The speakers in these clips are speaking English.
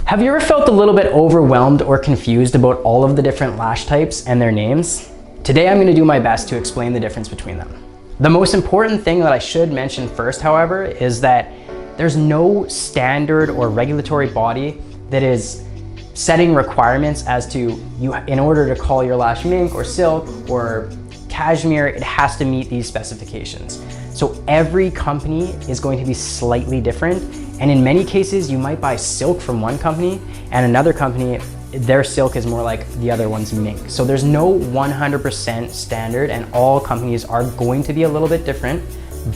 Have you ever felt a little bit overwhelmed or confused about all of the different lash types and their names? Today I'm going to do my best to explain the difference between them. The most important thing that I should mention first, however, is that there's no standard or regulatory body that is setting requirements as to in order to call your lash mink or silk or cashmere, it has to meet these specifications. So every company is going to be slightly different. And in many cases, you might buy silk from one company and another company, their silk is more like the other one's mink. So there's no 100% standard and all companies are going to be a little bit different.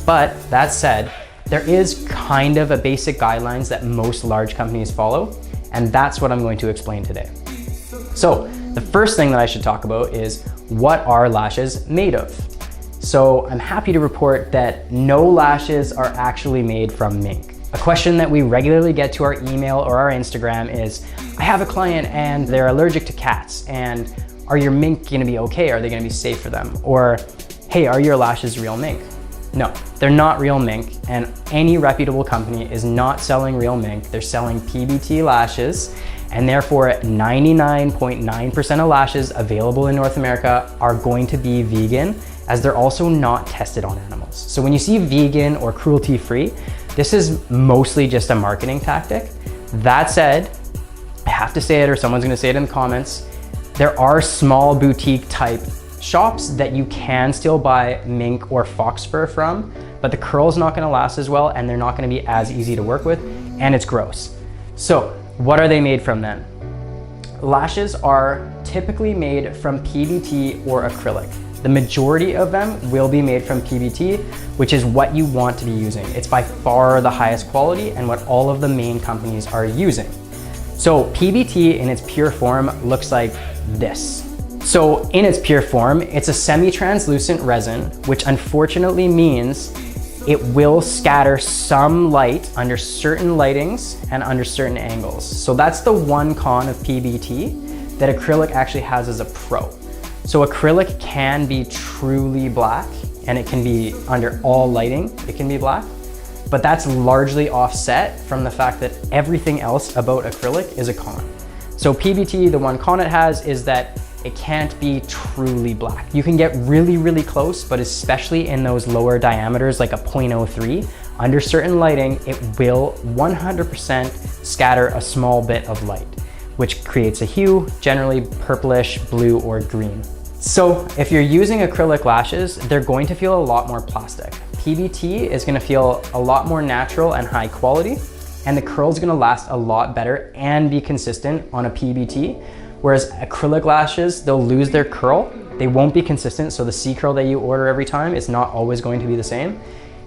But that said, there is kind of a basic guidelines that most large companies follow. And that's what I'm going to explain today. So the first thing that I should talk about is what are lashes made of? So I'm happy to report that no lashes are actually made from mink. A question that we regularly get to our email or our Instagram is, I have a client and they're allergic to cats, and are your mink gonna be okay? Are they gonna be safe for them? Or, hey, are your lashes real mink? No, they're not real mink, and any reputable company is not selling real mink. They're selling PBT lashes, and therefore 99.9% of lashes available in North America are going to be vegan, as they're also not tested on animals. So when you see vegan or cruelty-free, this is mostly just a marketing tactic. That said, I have to say it or someone's gonna say it in the comments, there are small boutique type shops that you can still buy mink or fox fur from, but the curl's not gonna last as well and they're not gonna be as easy to work with, and it's gross. So what are they made from then? Lashes are typically made from PBT or acrylic. The majority of them will be made from PBT, which is what you want to be using. It's by far the highest quality and what all of the main companies are using. So PBT in its pure form looks like this. So in its pure form, it's a semi-translucent resin, which unfortunately means it will scatter some light under certain lightings and under certain angles. So that's the one con of PBT that acrylic actually has as a pro. So acrylic can be truly black and it can be under all lighting, it can be black, but that's largely offset from the fact that everything else about acrylic is a con. So PBT, the one con it has is that it can't be truly black. You can get really, really close, but especially in those lower diameters, like a 0.03, under certain lighting, it will 100% scatter a small bit of light, which creates a hue, generally purplish, blue, or green. So if you're using acrylic lashes, they're going to feel a lot more plastic. PBT is gonna feel a lot more natural and high quality, and the curl's gonna last a lot better and be consistent on a PBT, whereas acrylic lashes, they'll lose their curl. They won't be consistent, so the C curl that you order every time is not always going to be the same.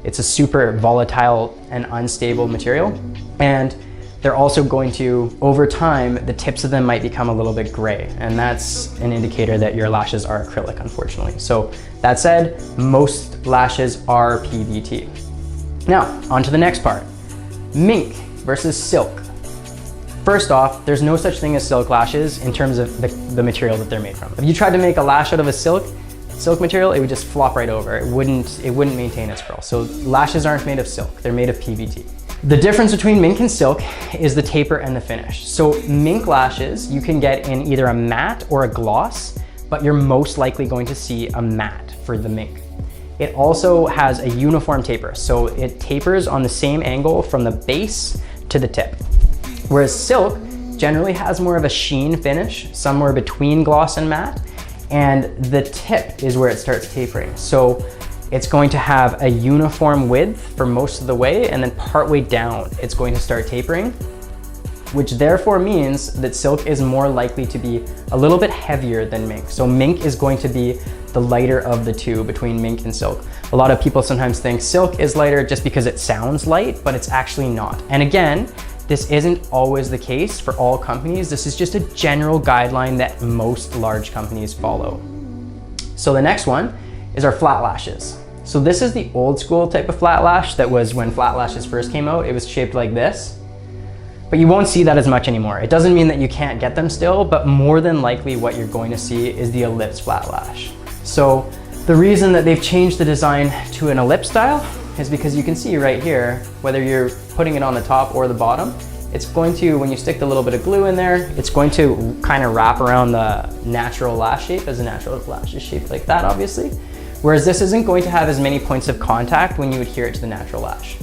It's a super volatile and unstable material, and they're also going to, over time, the tips of them might become a little bit gray, and that's an indicator that your lashes are acrylic, unfortunately. So that said, most lashes are PBT. Now, on to the next part. Mink versus silk. First off, there's no such thing as silk lashes in terms of the material that they're made from. If you tried to make a lash out of a silk material, it would just flop right over. It wouldn't maintain its curl. So lashes aren't made of silk, they're made of PBT. The difference between mink and silk is the taper and the finish. So mink lashes, you can get in either a matte or a gloss, but you're most likely going to see a matte for the mink. It also has a uniform taper. So it tapers on the same angle from the base to the tip. Whereas silk generally has more of a sheen finish, somewhere between gloss and matte, and the tip is where it starts tapering. So it's going to have a uniform width for most of the way, and then partway down, it's going to start tapering, which therefore means that silk is more likely to be a little bit heavier than mink. So mink is going to be the lighter of the two between mink and silk. A lot of people sometimes think silk is lighter just because it sounds light, but it's actually not. And again, this isn't always the case for all companies. This is just a general guideline that most large companies follow. So the next one is our flat lashes. So this is the old school type of flat lash that was when flat lashes first came out. It was shaped like this, but you won't see that as much anymore. It doesn't mean that you can't get them still, but more than likely what you're going to see is the ellipse flat lash. So the reason that they've changed the design to an ellipse style is because you can see right here, whether you're putting it on the top or the bottom, it's going to, when you stick the little bit of glue in there, it's going to kind of wrap around the natural lash shape, as a natural lash is shaped like that, obviously. Whereas this isn't going to have as many points of contact when you adhere it to the natural lash.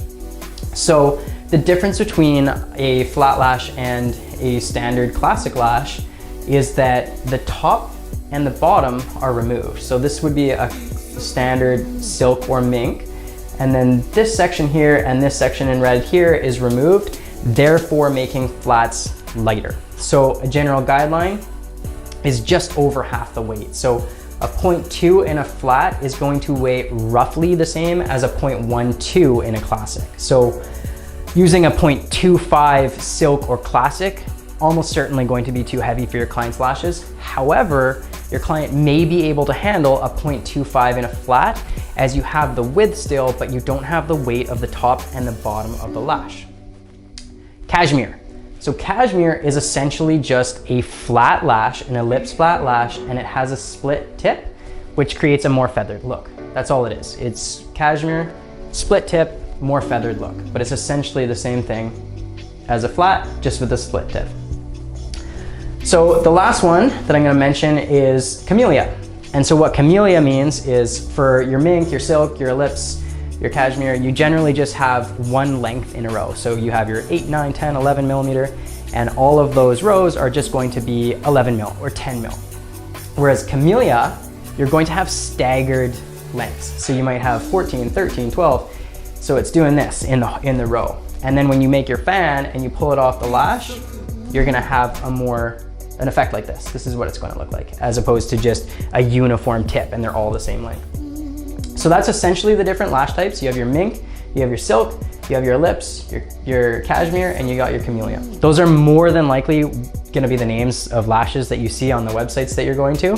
So the difference between a flat lash and a standard classic lash is that the top and the bottom are removed. So this would be a standard silk or mink, and then this section here and this section in red here is removed, therefore making flats lighter. So a general guideline is just over half the weight. So a 0.2 in a flat is going to weigh roughly the same as a 0.12 in a classic. So using a 0.25 silk or classic, almost certainly going to be too heavy for your client's lashes. However, your client may be able to handle a 0.25 in a flat, as you have the width still, but you don't have the weight of the top and the bottom of the lash. Cashmere. So cashmere is essentially just a flat lash, an ellipse flat lash, and it has a split tip, which creates a more feathered look. That's all it is. It's cashmere, split tip, more feathered look, but it's essentially the same thing as a flat, just with a split tip. So the last one that I'm gonna mention is camellia. And so what camellia means is, for your mink, your silk, your ellipse, your cashmere, you generally just have one length in a row. So you have your 8, 9, 10, 11 millimeter, and all of those rows are just going to be 11 mil or 10 mil. Whereas camellia, you're going to have staggered lengths. So you might have 14, 13, 12. So it's doing this in the row. And then when you make your fan and you pull it off the lash, you're gonna have an effect like this. This is what it's gonna look like, as opposed to just a uniform tip and they're all the same length. So that's essentially the different lash types. You have your mink, you have your silk, you have your ellipse, your cashmere, and you got your camellia. Those are more than likely gonna be the names of lashes that you see on the websites that you're going to.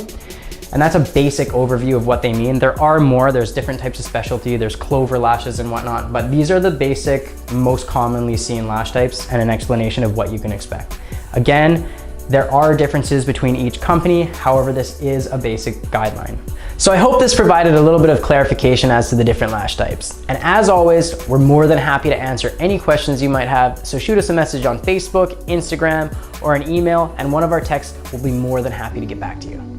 And that's a basic overview of what they mean. There are more, there's different types of specialty, there's clover lashes and whatnot, but these are the basic, most commonly seen lash types and an explanation of what you can expect. Again, there are differences between each company, however, this is a basic guideline. So I hope this provided a little bit of clarification as to the different lash types. And as always, we're more than happy to answer any questions you might have, so shoot us a message on Facebook, Instagram, or an email, and one of our techs will be more than happy to get back to you.